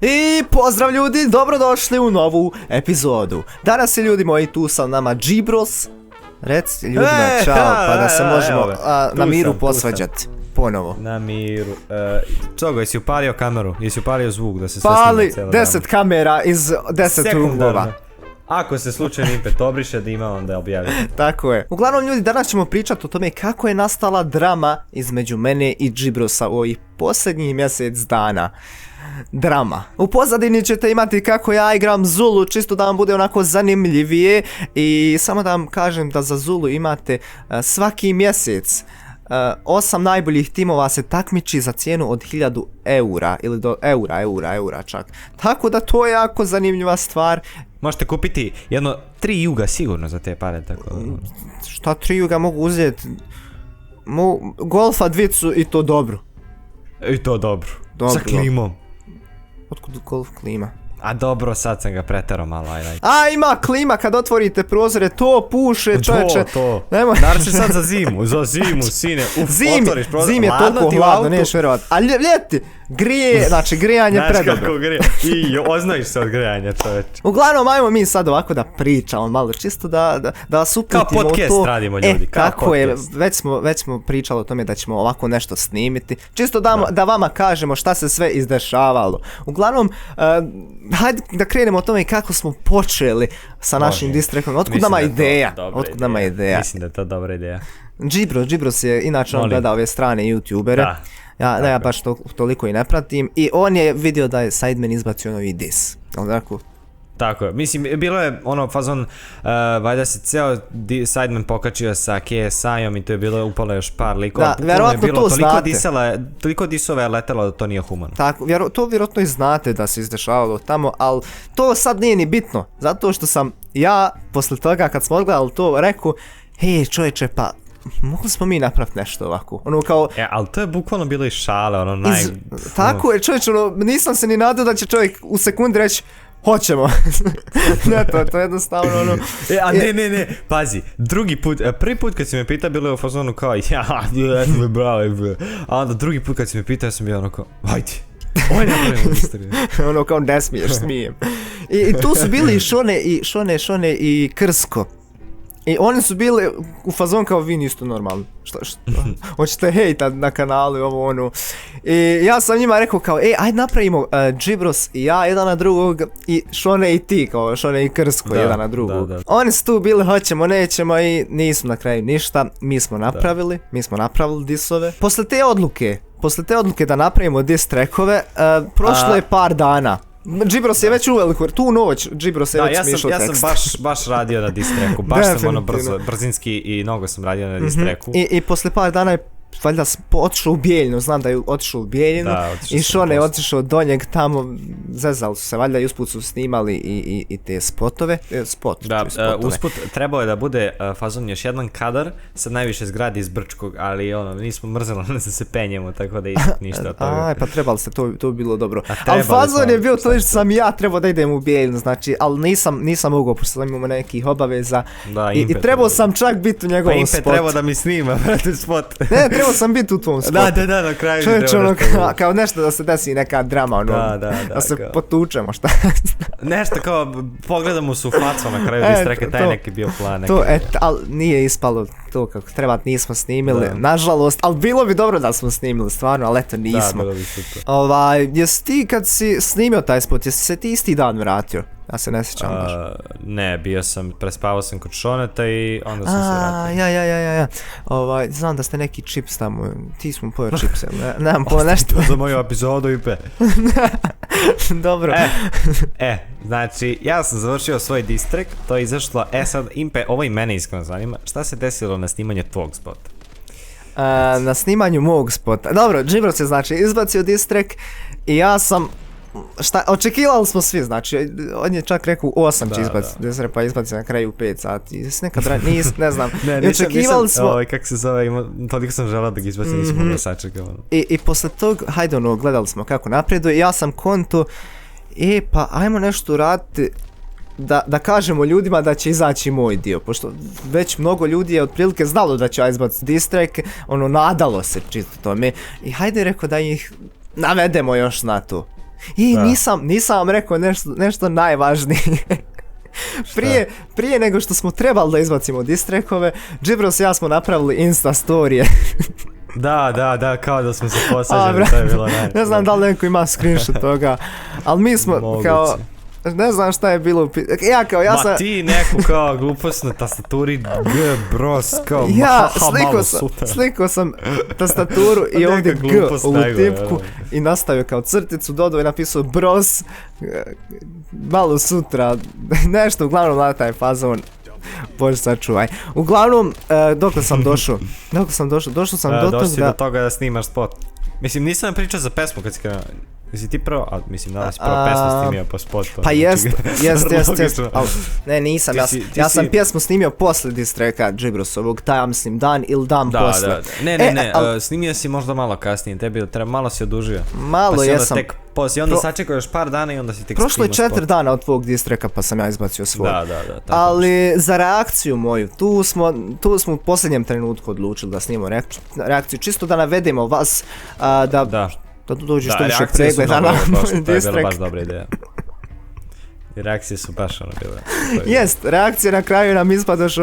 I pozdrav ljudi, dobrodošli u novu epizodu. Danas je ljudi moji tu sa nama Džibros. Reci ljudima čao pa da se možemo na miru posvađati ponovo. Na miru. Čogo, jesi upalio kameru? Jesi upalio zvuk da se sve Pali snima 10 kamera iz 10 uglova. Ako se slučajno impet obriše da ima, onda objavim. Tako je. Uglavnom ljudi, danas ćemo pričati o tome kako je nastala drama između mene i Džibrosa u ovih posljednjih mjesec dana. Drama. U pozadini ćete imati kako ja igram Zulu, čisto da vam bude onako zanimljivije. I samo da vam kažem da za Zulu imate svaki mjesec 8 najboljih timova se takmiči za cijenu od 1000 eura ili do eura čak. Tako da to je jako zanimljiva stvar. Možete kupiti jedno 3 juga sigurno za te pare, tako. Šta 3 juga mogu uzeti? Golfa dvicu i to dobro. I to dobro. Sa klimom. Otkud golf klima? A dobro, sad sam ga preterao malo, aj. A ima klima kad otvorite prozore, to puše čovječe. To. Naravno se sad za zimu, sine. Otvoriš prozor, zim je toliko hladno, neš vjerovat. A ljeti, znači grijanje je predobro. Znaš kako grije, i oznajiš se od grijanja čovječe. Uglavnom, ajmo mi sad ovako da pričamo malo, čisto da vas uputimo kao podcast to. radimo ljudi, kao tako podcast. Je, već smo pričali o tome da ćemo ovako nešto snimiti. Čisto da vama kažemo šta se sve izdešavalo. Uglavnom, hajde da krenemo o tome kako smo počeli sa našim distractom. Otkud nama ideja? Mislim da je to dobra ideja. Džibros je inače on gleda ove strane youtubere. Ja baš toliko i ne pratim. I on je vidio da je Sidemen izbacio novi dis. Tako je, mislim, bilo je ono fazon, valjda se ceo Sidemen pokačio sa KSI-om i to je bilo upalo još par likova. Da, vjerovatno to znate. Toliko disova je letelo da to nije humano. Tako, to vjerojatno i znate da se izdešavalo tamo, ali to sad nije ni bitno. Zato što sam ja, posle toga kad smo odgledali to, rekao, hej čovječe, pa mogli smo mi napraviti nešto ovako, ono kao... ali to je bukvalno bilo i šale, ono Tako je, čovječ, ono, nisam se ni nadao da će čovjek u sekundi reći hoćemo. Ne, to je jednostavno ono... Ne, pazi, drugi put, prvi put kad si me pitao bilo je u fazonu kao, bravo, a onda drugi put kad si me pitao sam bio ono kao, hajde. Ono kao ne smiješ, smijem. I tu su bili i Šone i Krsko. I oni su bili u fazon kao vi niste normalni. Šta? Hoćete hejtat na kanalu i ovo ono. I ja sam njima rekao kao ajde napravimo Džibros i ja jedan na drugog i Šone i ti kao Šone i Krsko jedan na drugog. Da. Oni su tu bili hoćemo nećemo i nismo na kraju ništa. Mi smo napravili disove. Posle te odluke da napravimo diss trackove prošlo je par dana. Džibros je već uveliko, tu noć Džibros je već smišao tekst. Ja sam baš radio na diss tracku, baš sam ono brzinski i mnogo sam radio na diss tracku. I posle par dana je valjda otišao u Bijeljinu, znam da je otišao u Bijeljinu i Šone je otišao do njeg tamo, zezali su se, valjda i usput su snimali i te spotove. Usput trebao je da bude fazon još jedan kadar, sad najviše zgradi iz Brčkog, ali ono, nismo mrzelo da se penjemo, tako da ipak ništa od toga. Pa trebali ste, to bi bilo dobro. Ali fazon je bio to što sam ja trebao da idem u Bijeljinu, znači, ali nisam mogao, pošto sam imao nekih obaveza i trebao sam čak biti u njegovom spotu. Pa Impet trebao da mi snima, spot. Ne, trebao sam biti u tvom spotu. Da, na kraju. Čovječ, ono, kao nešto da se desi neka drama, ono, da se potučemo, šta? Nešto kao, pogledamo se u facu na kraju distreke, taj neki bio plan. Ali nije ispalo to kako treba, nismo snimili, nažalost, ali bilo bi dobro da smo snimili, stvarno, ali eto nismo. Da, bilo bi super. Jesi ti kad si snimio taj spot, jesi se ti isti dan vratio? Ja se ne sjećam baš. Ne, prespavao sam kod Šoneta i onda sam se vratio. Ja. Znam da ste neki čips tamo, ti smo pojeo čipse, nemam po nešto. Za moju epizodu i pe. Dobro. Znači, ja sam završio svoj diss track, to je izašlo, sad Impe, ovo i mene iskreno zanima, šta se desilo na snimanju tvog spota? Na snimanju mog spota, dobro, Džibros je znači izbacio diss track i ja sam očekivali smo svi, znači, on je čak rekao 8 će izbaciti, pa izbaci na kraju 5 sati, nekad ne znam, i očekivali smo... Kako se zove, toliko sam želao da ga izbaci, nismo ga sačekali. I posle tog, hajde ono, gledali smo kako napreduje, ja sam konto, pa ajmo nešto raditi, da kažemo ljudima da će izaći moj dio, pošto već mnogo ljudi je otprilike znalo da će ja izbaciti diss track, ono, nadalo se čisto tome, i hajde rekao da ih navedemo još na to. I Da. nisam vam rekao nešto najvažnije. Prije nego što smo trebali da izbacimo distrekove, Džibros i ja smo napravili Insta storije. Da, kao da smo se posađali, to je bilo najbolje. Ne znam da li neko ima screenshot toga, ali mi smo Moguće. kao, ne znam šta je bilo, ja sam... Ma ti neku kao glupost na tastaturi G, bros, kao Ja, malo sutra. slikao sam tastaturu i Neka ovdje G glupost u nego, tipku evo. i nastavio kao crticu, dodao i napisao bros, malo sutra, nešto, uglavnom na taj fazon. Bože sačuvaj. Uglavnom, dokle sam došao? Došao sam do Došli toga do toga da snimaš spot. Mislim, nisam pričao za pesmu kad si krenuo. Jesi ti prvo, a mislim da si prvo pesmu snimio po spotu. Pa jest, Logično. al, ne nisam, ja sam pjesmu snimio posle distreka Džibrosovog, taj ja mislim dan ili dan posle. Da. Ne, snimio si možda malo kasnije, malo si odužio. Malo pa si jesam. Tek poslije, onda sačekao još par dana i onda si tek Prošlo je snimao 4 dana od tvog distreka pa sam ja izbacio svoj. Da, tako ali za reakciju moju, tu smo u posljednjem trenutku odlučili da snimamo reakciju, čisto da navedemo vas, da dođe što više pregleda na moj distrek. To je bila baš distrek. dobra ideja. I reakcije su baš bile. Jest, reakcija na kraju nam ispadaš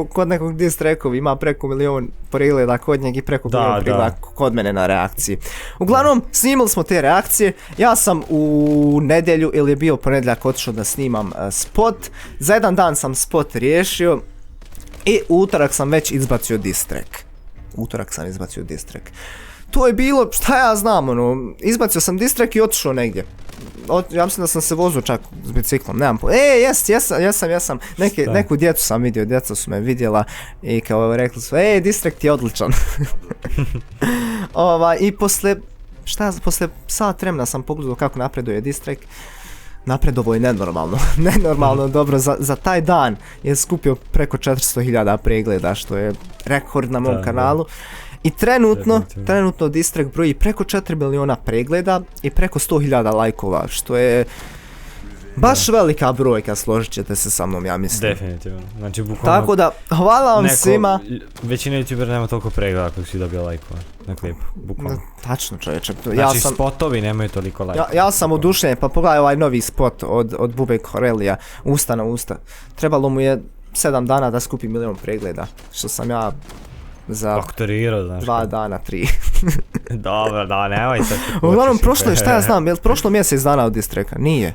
kod nekog distrekovi, ima preko 1 milion pregleda kod njeg i preko 1 milion pregleda kod mene na reakciji. Uglavnom, snimali smo te reakcije, ja sam u nedjelju ili je bio ponedjeljak otišao da snimam spot, za jedan dan sam spot riješio i utorak sam već izbacio distrek. To je bilo, šta ja znam, izbacio sam distrek i otišao negdje. Ja mislim da sam se vozio čak s biciklom, nemam jesam, neku djecu sam vidio, djeca su me vidjela i kao rekli su, distrek je odličan. I posle sat vremena sam pogledao kako napreduje distrek. Napredovo je nenormalno dobro, za taj dan je skupio preko 400.000 pregleda, što je rekord na mom kanalu. I trenutno distrek broji preko 4 miliona pregleda i preko 100.000 lajkova, što je baš velika brojka, složit ćete se sa mnom, ja mislim. Definitivno, znači bukvalno... Tako da, hvala vam svima. Većina youtubera nema toliko pregleda kako si dobio lajkova na klipu, bukvalno. Tačno čovječe. Znači spotovi nemaju toliko lajkova. Ja sam oduševljen, pa pogledaj ovaj novi spot od Bube Korelija, usta na usta. Trebalo mu je 7 dana da skupi 1 milion pregleda, što sam ja za doktorirao, znaš. 2 dana, 3. Dobro, da, nemoj sad. Uglavnom, prošlo je, šta ja znam, je li prošlo mjesec dana od distreka? Nije.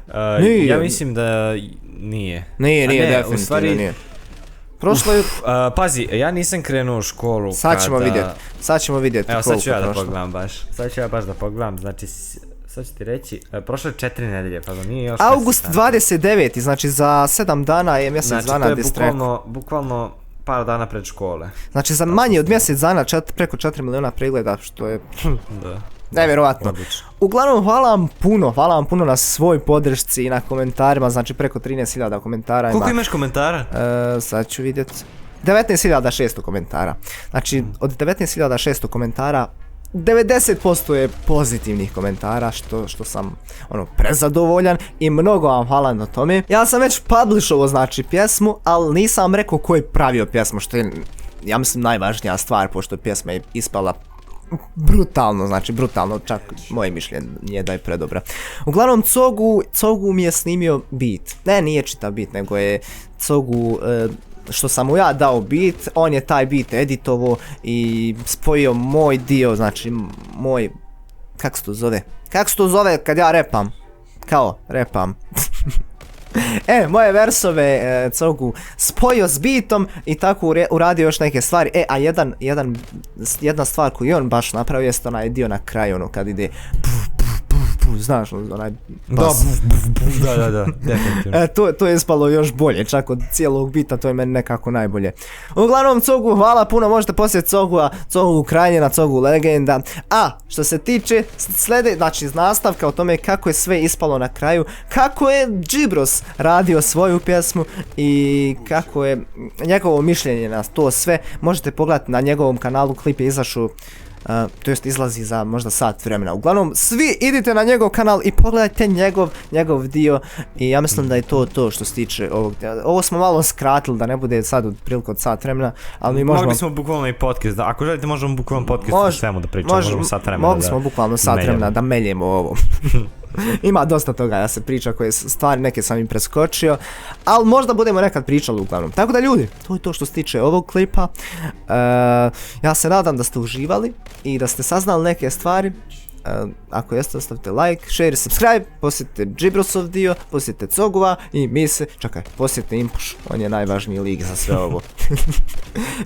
Ja mislim da nije. Nije, definitivno nije. Prošlo je... Pazi, ja nisam krenuo u školu Sad ćemo vidjeti. Evo, sad ću ja da pogledam baš. Znači, sad ću ti reći, prošlo je 4 nedelje, pa da nije još August 29, znači za 7 dana je mjesec dana distreka. Znači, bukvalno par dana pred škole. Znači za manje od mjesec dana preko 4 miliona pregleda, što je nevjerovatno. Uglavnom, hvala vam puno na svoj podršci i na komentarima, znači preko 13.000 komentara ima. Koliko imaš komentara? Sad ću vidjeti. 19.600 komentara. Znači od 19.600 komentara 90% je pozitivnih komentara, što sam prezadovoljan i mnogo vam hvala na tome. Ja sam već publishovao znači pjesmu, ali nisam rekao ko je pravio pjesmu, što je, ja mislim, najvažnija stvar, pošto pjesma je ispala brutalno, čak moje mišljenje nije da je predobra. Uglavnom, Cogu mi je snimio beat. Ne, nije čitav beat, nego je Cogu... što sam mu ja dao beat, on je taj beat editovo i spojio moj dio, znači moj, kako se to zove kad ja repam, moje versove Cogu spojio s beatom i tako uradio još neke stvari, a jedna stvar koju on baš napravio jest onaj dio na kraju, kad ide znaš, onaj bas. Da, definitivno. To je ispalo još bolje, čak od cijelog bita, to je meni nekako najbolje. Uglavnom, Cogu, hvala puno, možete posjetiti Cogu Krajnjena, Cogu Legenda. A, što se tiče znači nastavka o tome kako je sve ispalo na kraju, kako je Džibros radio svoju pjesmu i kako je njegovo mišljenje na to sve, možete pogledati na njegovom kanalu, klip je izašao, to jest izlazi za možda sat vremena. Uglavnom, svi idite na njegov kanal i pogledajte njegov dio i ja mislim da je to što se tiče ovog. Ovo smo malo skratili da ne bude sad otprilike od sat vremena, ali mi možemo... Mogli smo bukvalno i podcast, ako želite možemo bukvalno podcast o svemu da pričamo, možemo sat vremena. Mogli smo bukvalno sat vremena da meljemo ovo. Ima dosta toga, ja se priča koje stvari neke sam im preskočio, ali možda budemo nekad pričali uglavnom. Tako da ljudi, to je to što se tiče ovog klipa. Ja se nadam da ste uživali i da ste saznali neke stvari. Ako jeste, ostavite like, share i subscribe, posjetite Džibrosov dio, posjetite Cogova i mi se, posjetite Impuš, on je najvažniji lig za sve ovo.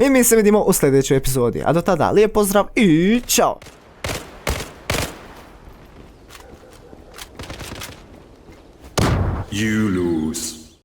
I mi se vidimo u sljedećoj epizodi, a do tada lijep pozdrav i čao! You lose.